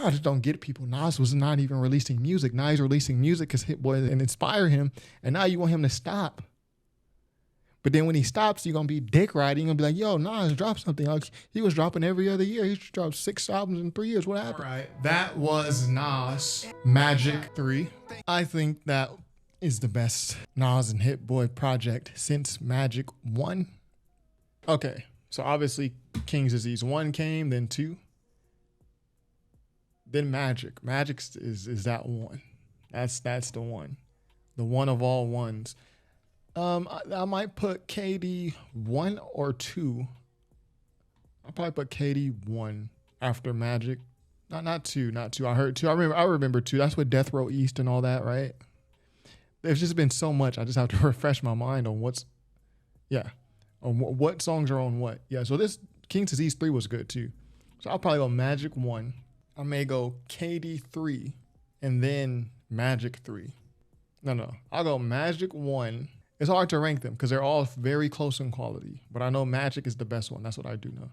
I just don't get people. Nas was not even releasing music. Now he's releasing music because Hit Boy and inspire him. And now you want him to stop. But then when he stops, you're going to be dick riding. You're going to be like, yo, Nas, drop something. Like, he was dropping every other year. He dropped 6 albums in 3 years. What happened? All right. That was Nas Magic 3. I think that is the best Nas and Hit Boy project since Magic 1. Okay. So obviously King's Disease 1 came, then 2. Then Magic. Magic is that one. That's the one. The one of all ones. I might put KD 1 or 2. I'll probably put KD 1 after Magic. Not 2. I heard 2. I remember 2. That's with Death Row East and all that, right? There's just been so much. I just have to refresh my mind on what songs are on what. Yeah, so this King's Disease 3 was good too. So I'll probably go Magic 1. I may go KD 3 and then Magic 3. No. I'll go Magic 1. It's hard to rank them because they're all very close in quality. But I know Magic is the best one. That's what I do know.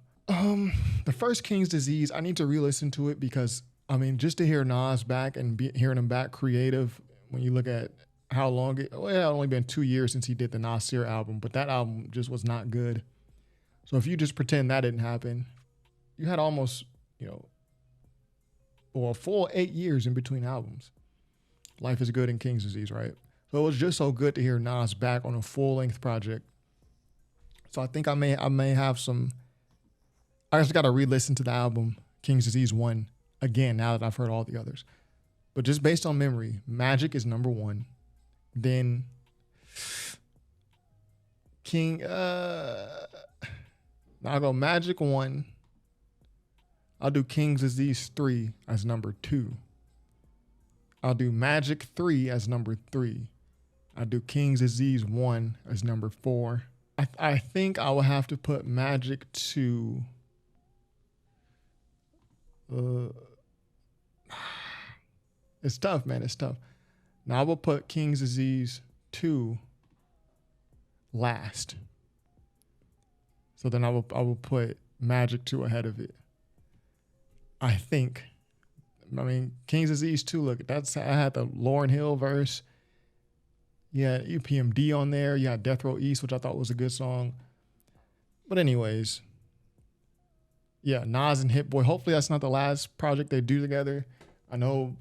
The first King's Disease, I need to re-listen to it because, I mean, just to hear Nas back and hearing him back creative, when you look at how long it had only been 2 years since he did the Nasir album, but that album just was not good. So if you just pretend that didn't happen, you had almost, a full 8 years in between albums. Life is Good and King's Disease, right? So it was just so good to hear Nas back on a full-length project. So I think I may have some. I just got to re-listen to the album King's Disease 1 again now that I've heard all the others. But just based on memory, Magic is number 1. Then I'll go Magic 1. I'll do King's Disease 3 as number 2. I'll do Magic 3 as number 3. I'll do King's Disease 1 as number 4. I think I will have to put Magic 2. It's tough, man. It's tough. Now I will put King's Disease 2 last. So then I will put Magic 2 ahead of it. I think. I mean, King's Disease 2, look, I had the Lauryn Hill verse. Yeah, UPMD on there. You had Death Row East, which I thought was a good song. But anyways, yeah, Nas and Hit Boy. Hopefully that's not the last project they do together. I know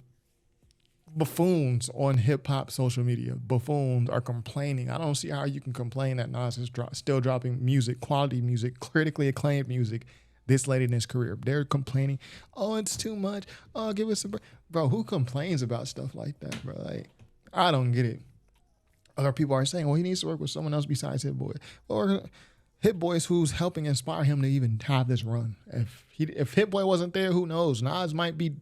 buffoons on hip-hop social media, buffoons are complaining. I don't see how you can complain that Nas is still dropping music, quality music, critically acclaimed music this late in his career. They're complaining, oh, it's too much. Oh, give us a break. Bro, who complains about stuff like that, bro? Like, I don't get it. Other people are saying, well, he needs to work with someone else besides Hit Boy. Or Hit Boy is who's helping inspire him to even have this run. If Hit Boy wasn't there, who knows? Nas might be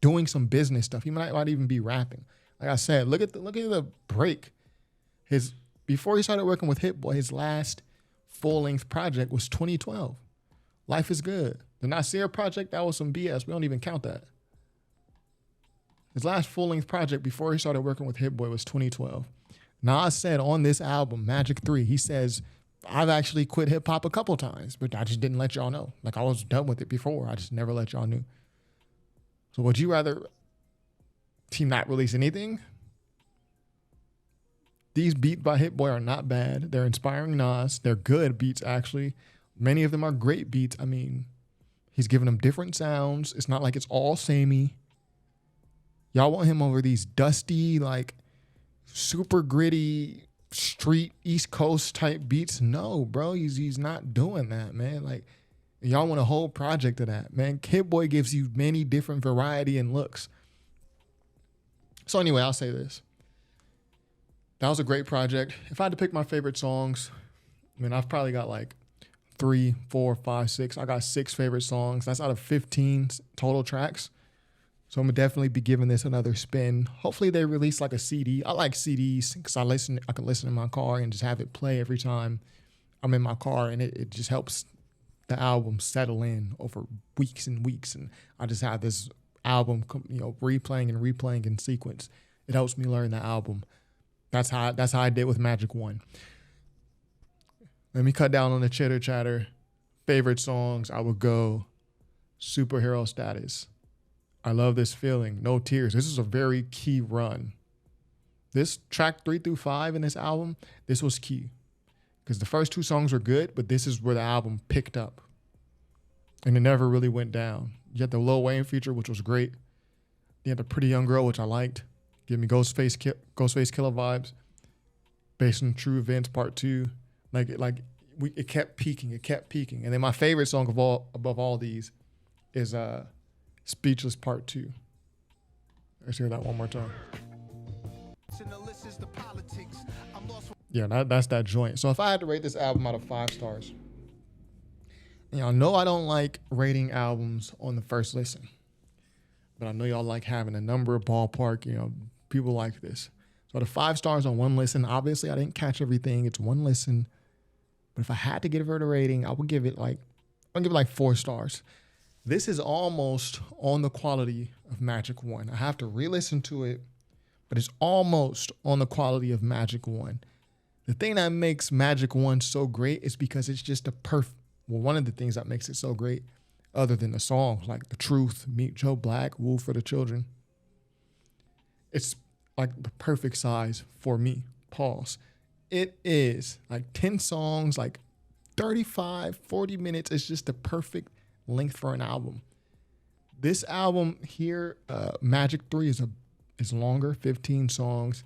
doing some business stuff. He might even be rapping. Like I said, look at the break. Before he started working with Hit Boy, his last full-length project was 2012. Life is Good. The Nasir project, that was some BS. We don't even count that. His last full-length project before he started working with Hit Boy was 2012. Nas said on this album, Magic 3, he says, I've actually quit hip-hop a couple times, but I just didn't let y'all know. Like, I was done with it before. I just never let y'all know. So would you rather he not release anything? These beats by Hit Boy are not bad. They're inspiring Nas. They're good beats, actually. Many of them are great beats. I mean, he's giving them different sounds. It's not like it's all samey. Y'all want him over these dusty, like, super gritty, street, East Coast type beats? No, bro. He's not doing that, man. Like, y'all want a whole project of that, man. Hit Boy gives you many different variety and looks. So anyway, I'll say this. That was a great project. If I had to pick my favorite songs, I mean, I've probably got like 3, 4, 5, 6. I got 6 favorite songs. That's out of 15 total tracks. So I'm gonna definitely be giving this another spin. Hopefully they release like a CD. I like CDs because I can listen in my car and just have it play every time I'm in my car, and it just helps the album settle in over weeks and weeks. And I just have this album, replaying in sequence. It helps me learn the album. That's how I did with Magic 1. Let me cut down on the chitter chatter. Favorite songs, I would go Superhero Status. I Love This Feeling, No Tears. This is a very key run. This track 3 through 5 in this album, this was key. Because the first 2 songs were good, but this is where the album picked up. And it never really went down. You had the Lil Wayne feature, which was great. You had the Pretty Young Girl, which I liked. Give me Ghostface Killer vibes. Based on true events, part 2. It kept peaking. And then my favorite song above all these is Speechless Part 2. Let's hear that one more time. Yeah, that's that joint. So if I had to rate this album out of 5 stars, y'all know I don't like rating albums on the first listen, but I know y'all like having a number, ballpark, people like this. So the 5 stars on 1 listen, obviously I didn't catch everything. It's 1 listen. But if I had to give it a rating, I would give it like 4 stars. This is almost on the quality of Magic 1. I have to re-listen to it, but it's almost on the quality of Magic 1. The thing that makes Magic 1 so great is because it's just one of the things that makes it so great, other than the songs like The Truth, Meet Joe Black, Woo for the Children. It's like the perfect size for me. Pause. It is like 10 songs, like 35, 40 minutes. It's just the perfect length for an album. This album here, Magic 3 is longer, 15 songs.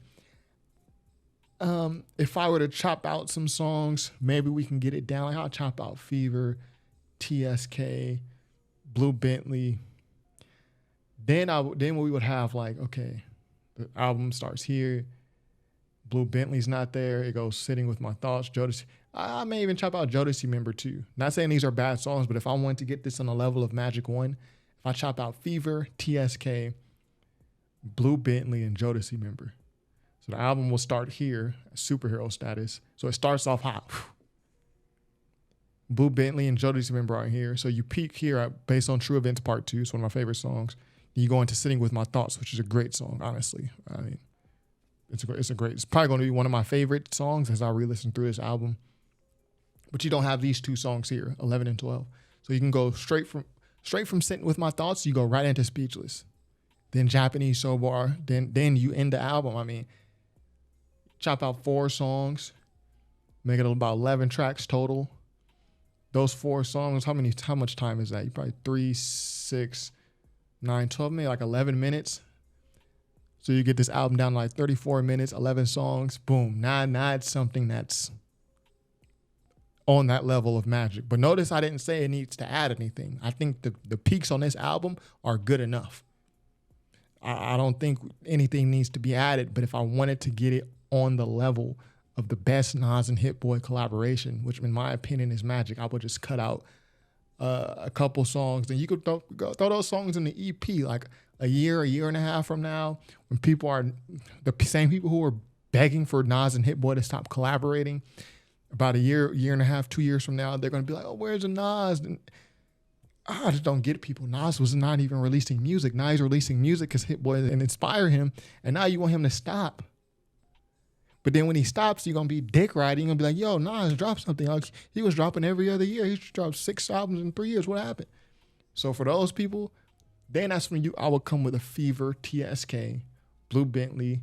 If I were to chop out some songs, maybe we can get it down. Like I'll chop out Fever, TSK, Blue Bentley. Then we would have like, okay, the album starts here. Blue Bentley's not there. It goes Sitting With My Thoughts, Jodeci. I may even chop out Jodeci Member 2. Not saying these are bad songs, but if I want to get this on the level of Magic 1, if I chop out Fever, TSK, Blue Bentley, and Jodeci Member. So the album will start here, superhero status. So it starts off hot. Blue Bentley and Jodeci Member are here. So you peak here at Based on True Events Part 2. It's one of my favorite songs. You go into Sitting With My Thoughts, which is a great song, honestly. I mean, it's probably going to be one of my favorite songs as I re-listen through this album. But you don't have these 2 songs here, 11 and 12. So you can go straight from Sitting With My Thoughts, you go right into Speechless. Then Japanese Sobar, then you end the album. I mean, chop out 4 songs, make it about 11 tracks total. Those 4 songs, how much time is that? You probably 3, 6, 9, 12, maybe like 11 minutes. So you get this album down to like 34 minutes, 11 songs, boom. Now it's something that's on that level of Magic. But notice I didn't say it needs to add anything. I think the peaks on this album are good enough. I don't think anything needs to be added, but if I wanted to get it on the level of the best Nas and Hit Boy collaboration, which in my opinion is Magic, I would just cut out a couple songs. Then you could throw those songs in the EP like a year and a half from now, when people are the same people who are begging for Nas and Hit Boy to stop collaborating. About a year and a half, 2 years from now, they're going to be like, oh, where's the Nas? And I just don't get it, people. Nas was not even releasing music. Now he's releasing music because Hit Boy and inspire him. And now you want him to stop. But then when he stops, you're going to be dick riding. You're going to be like, yo, Nas dropped something. Like, he was dropping every other year. He dropped 6 albums in 3 years. What happened? So for those people, then that's when I would come with a Fever, TSK, Blue Bentley,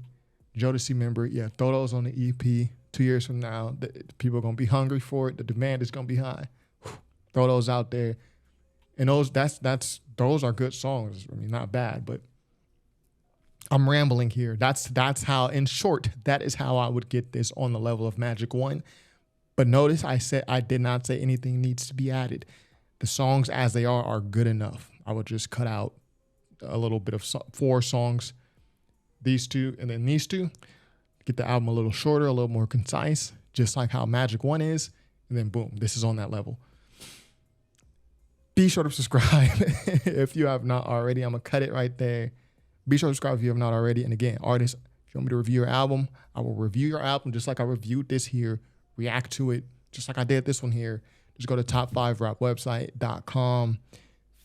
Jodeci Member. Yeah, throw those on the EP. 2 years from now, the people are going to be hungry for it. The demand is going to be high. Throw those out there. And those are good songs. I mean, not bad, but I'm rambling here. That's how, in short, that is how I would get this on the level of Magic 1. But notice I did not say anything needs to be added. The songs as they are good enough. I would just cut out a little bit of 4 songs, these 2, and then these 2. Get the album a little shorter, a little more concise, just like how Magic 1 is. And then boom, this is on that level. Be sure to subscribe if you have not already. I'm going to cut it right there. Be sure to subscribe if you have not already. And again, artists, if you want me to review your album, I will review your album just like I reviewed this here, react to it, just like I did this one here. Just go to top5rapwebsite.com,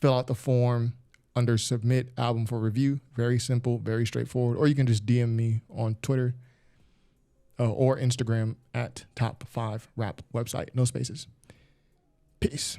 fill out the form under Submit Album for Review. Very simple, very straightforward. Or you can just DM me on Twitter or Instagram at top5rapwebsite. No spaces. Peace.